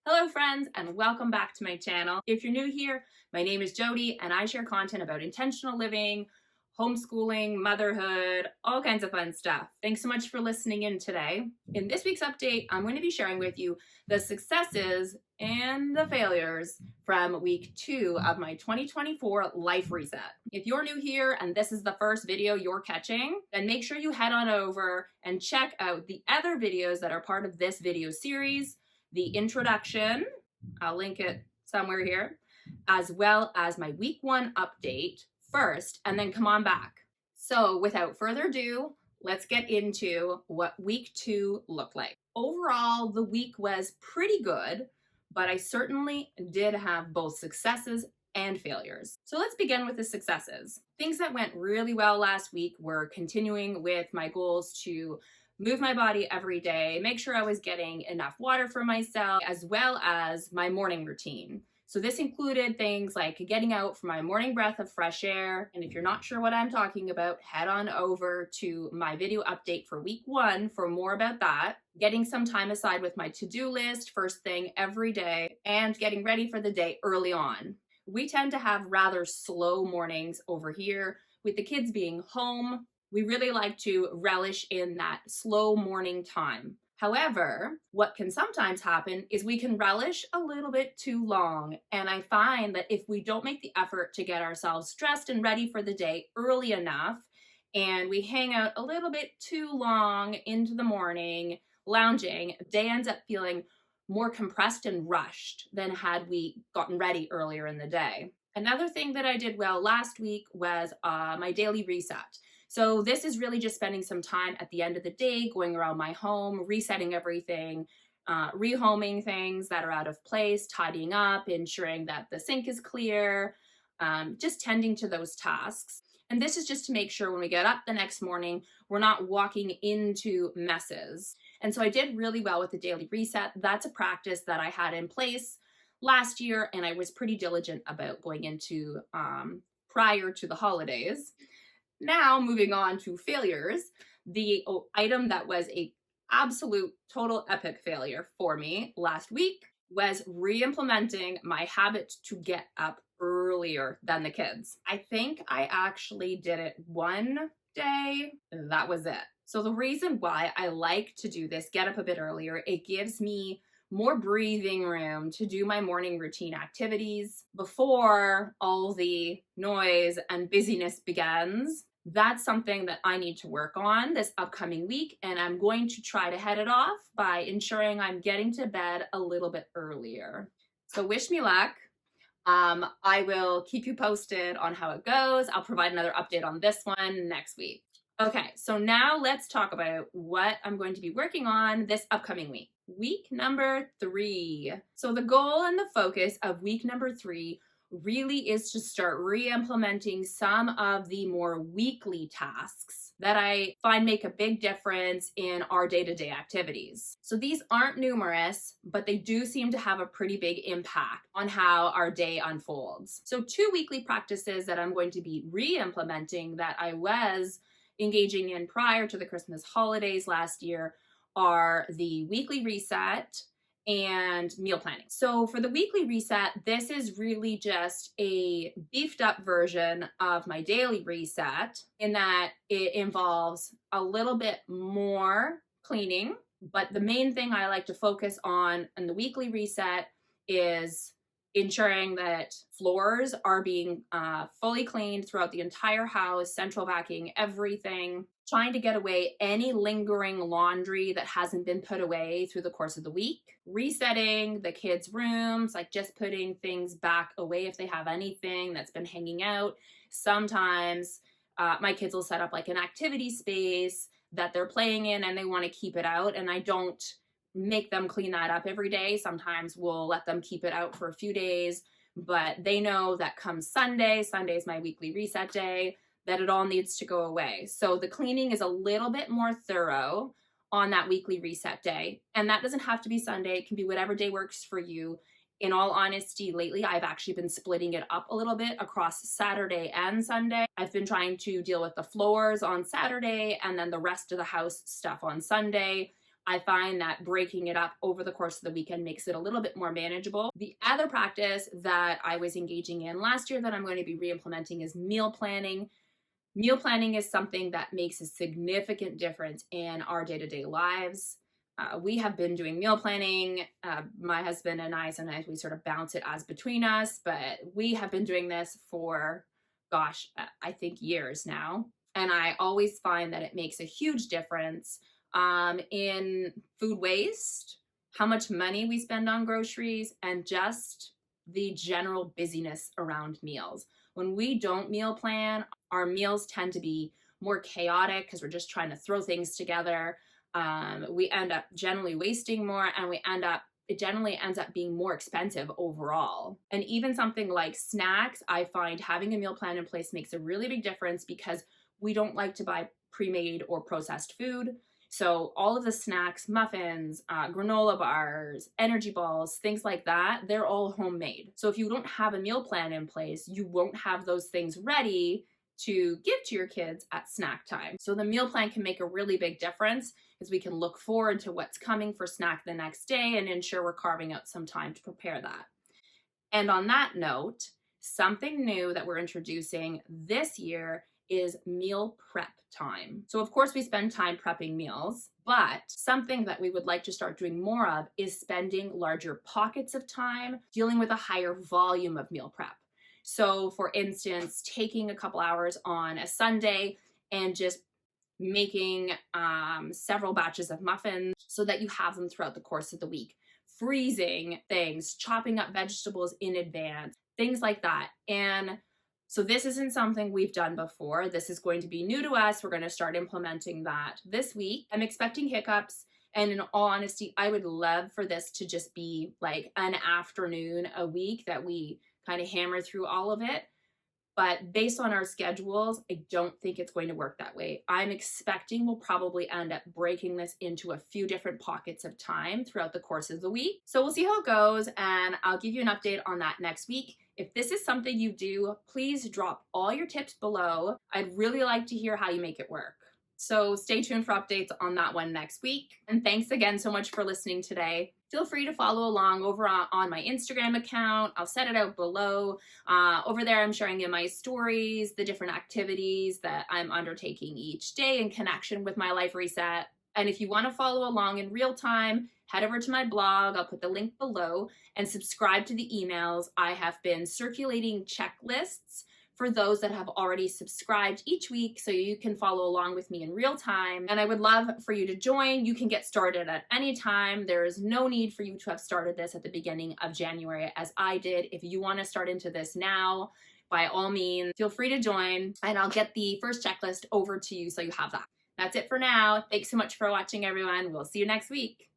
Hello friends, and welcome back to my channel. If you're new here, my name is Jodey and I share content about intentional living, homeschooling, motherhood, all kinds of fun stuff. Thanks so much for listening in today. In this week's update, I'm going to be sharing with you the successes and the failures from week 2 of my 2024 life reset. If you're new here and this is the first video you're catching, then make sure you head on over and check out the other videos that are part of this video series. The introduction, I'll link it somewhere here, as well as my week 1 update first, and then come on back. So without further ado, let's get into what week 2 looked like. Overall, the week was pretty good, but I certainly did have both successes and failures. So let's begin with the successes. Things that went really well last week were continuing with my goals to move my body every day, make sure I was getting enough water for myself, as well as my morning routine. So this included things like getting out for my morning breath of fresh air. And if you're not sure what I'm talking about, head on over to my video update for week 1 for more about that. Getting some time aside with my to-do list first thing every day, and getting ready for the day early on. We tend to have rather slow mornings over here with the kids being home. We really like to relish in that slow morning time. However, what can sometimes happen is we can relish a little bit too long. And I find that if we don't make the effort to get ourselves dressed and ready for the day early enough, and we hang out a little bit too long into the morning, lounging, the day ends up feeling more compressed and rushed than had we gotten ready earlier in the day. Another thing that I did well last week was my daily reset. So this is really just spending some time at the end of the day, going around my home, resetting everything, rehoming things that are out of place, tidying up, ensuring that the sink is clear, just tending to those tasks. And this is just to make sure when we get up the next morning, we're not walking into messes. And so I did really well with the daily reset. That's a practice that I had in place last year, and I was pretty diligent about going into prior to the holidays. Now, moving on to failures, the item that was a absolute total epic failure for me last week was re-implementing my habit to get up earlier than the kids. I think I actually did it one day. That was it. So the reason why I like to do this, get up a bit earlier, it gives me more breathing room to do my morning routine activities before all the noise and busyness begins. That's something that I need to work on this upcoming week, and I'm going to try to head it off by ensuring I'm getting to bed a little bit earlier. So wish me luck. I will keep you posted on how it goes. I'll provide another update on this one next week. Okay, so now let's talk about what I'm going to be working on this upcoming week. Week number 3. So the goal and the focus of week number 3 really is to start re-implementing some of the more weekly tasks that I find make a big difference in our day-to-day activities. So these aren't numerous, but they do seem to have a pretty big impact on how our day unfolds. So 2 weekly practices that I'm going to be re-implementing that I was engaging in prior to the Christmas holidays last year are the weekly reset and meal planning. So for the weekly reset, this is really just a beefed up version of my daily reset in that it involves a little bit more cleaning, but the main thing I like to focus on in the weekly reset is ensuring that floors are being fully cleaned throughout the entire house, central vacuuming everything, trying to get away any lingering laundry that hasn't been put away through the course of the week, resetting the kids' rooms, like just putting things back away if they have anything that's been hanging out. Sometimes my kids will set up like an activity space that they're playing in and they want to keep it out, and I don't make them clean that up every day. Sometimes we'll let them keep it out for a few days, but they know that come Sunday is my weekly reset day, that it all needs to go away. So the cleaning is a little bit more thorough on that weekly reset day. And that doesn't have to be Sunday. It can be whatever day works for you. In all honesty, lately, I've actually been splitting it up a little bit across Saturday and Sunday. I've been trying to deal with the floors on Saturday and then the rest of the house stuff on Sunday. I find that breaking it up over the course of the weekend makes it a little bit more manageable. The other practice that I was engaging in last year that I'm going to be re-implementing is meal planning. Meal planning is something that makes a significant difference in our day-to-day lives. We have been doing meal planning. My husband and I, sometimes we sort of bounce it as between us, but we have been doing this for, gosh, I think years now. And I always find that it makes a huge difference in food waste, how much money we spend on groceries, and just the general busyness around meals. When we don't meal plan, our meals tend to be more chaotic because we're just trying to throw things together. We end up generally wasting more, and it generally ends up being more expensive overall. And even something like snacks, I find having a meal plan in place makes a really big difference because we don't like to buy pre-made or processed food. So all of the snacks, muffins, granola bars, energy balls, things like that, they're all homemade. So if you don't have a meal plan in place, you won't have those things ready to give to your kids at snack time. So the meal plan can make a really big difference because we can look forward to what's coming for snack the next day and ensure we're carving out some time to prepare that. And on that note, something new that we're introducing this year is meal prep time. So of course we spend time prepping meals, but something that we would like to start doing more of is spending larger pockets of time dealing with a higher volume of meal prep. So for instance, taking a couple hours on a Sunday and just making several batches of muffins so that you have them throughout the course of the week. Freezing things, chopping up vegetables in advance, things like that. And so this isn't something we've done before. This is going to be new to us. We're going to start implementing that this week. I'm expecting hiccups. And in all honesty, I would love for this to just be like an afternoon a week that we kind of hammer through all of it. But based on our schedules, I don't think it's going to work that way. I'm expecting we'll probably end up breaking this into a few different pockets of time throughout the course of the week. So we'll see how it goes, and I'll give you an update on that next week. If this is something you do, please drop all your tips below. I'd really like to hear how you make it work. So stay tuned for updates on that one next week. And thanks again so much for listening today. Feel free to follow along over on my Instagram account. I'll set it out below. Over there, I'm sharing in my stories the different activities that I'm undertaking each day in connection with my life reset. And if you want to follow along in real time, head over to my blog. I'll put the link below and subscribe to the emails. I have been circulating checklists for those that have already subscribed each week so you can follow along with me in real time. And I would love for you to join. You can get started at any time. There is no need for you to have started this at the beginning of January as I did. If you want to start into this now, by all means, feel free to join and I'll get the first checklist over to you so you have that. That's it for now. Thanks so much for watching, everyone. We'll see you next week.